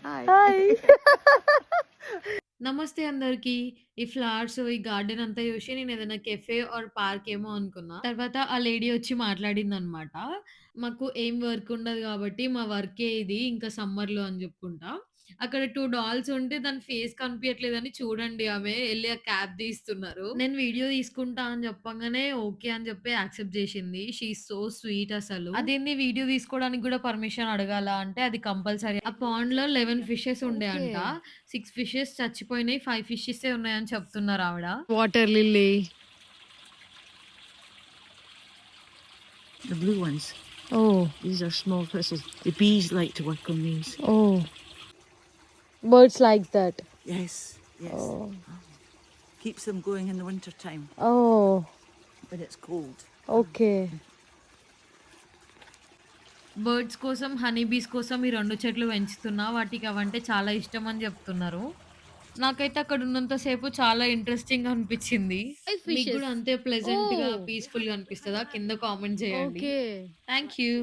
Hi. Hi. నమస్తే అందరికి. ఈ ఫ్లవర్స్, ఈ గార్డెన్ అంతా చూసి నేనేదైనా కెఫే ఆర్ పార్క్ ఏమో అనుకున్నా. తర్వాత ఆ లేడీ వచ్చి మాట్లాడిందనమాట. మాకు ఏం వర్క్ ఉండదు గాబట్టి, మా వర్కే ఇది ఇంకా సమ్మర్‌లో అని జెప్పుకుంటా. అక్కడ 2 డాల్స్ ఉంటే దాని ఫేస్ కనిపియట్లేదని చూడండి ఆమె ఎళ్లి ఆ క్యాప్ తీస్తున్నారు. నేను వీడియో తీసుకుంటా అని చెప్పంగానే ఓకే అని చెప్పి యాక్సెప్ట్ చేసింది. షీ ఈస్ సో స్వీట్ అసలు. అదేంది వీడియో తీసుకోవడానికి గూడా పర్మిషన్ అడగాలా అంటే అది కంపల్సరీ. ఆ పాండ్‌లో 11 ఫిషెస్ ఉండే ఓకే. అంట. 6 ఫిషెస్ చచ్చిపోయినాయి. 5 ఫిషెసే ఉన్నాయని చెప్తున్నారావిడ. Water lily. The blue ones. Oh! These are small thistles. The bees like to work on these. Oh! Birds like that. Yes, yes. Oh! Keeps them going in the winter time oh! when it's cold. Okay. Birds కోసం, honey bees కోసం ఈ 2 చెట్లు పెంచుతున్నా. వాటికి అవంటే చాలా ఇష్టమని జెప్తున్నారు. నాకైతే అక్కడున్నంత సేపు చాలా ఇంట్రెస్టింగ్‌గా అనిపిచ్చింది. 5 మీకు ఫిషెస్. గూడా అంతే ప్లెజెంట్‌గా, ఓహ్! పీస్‌ఫుల్‌గా అనిపిస్తదా? కింద కామెంట్ జేయండి. ఓకే. Thank you.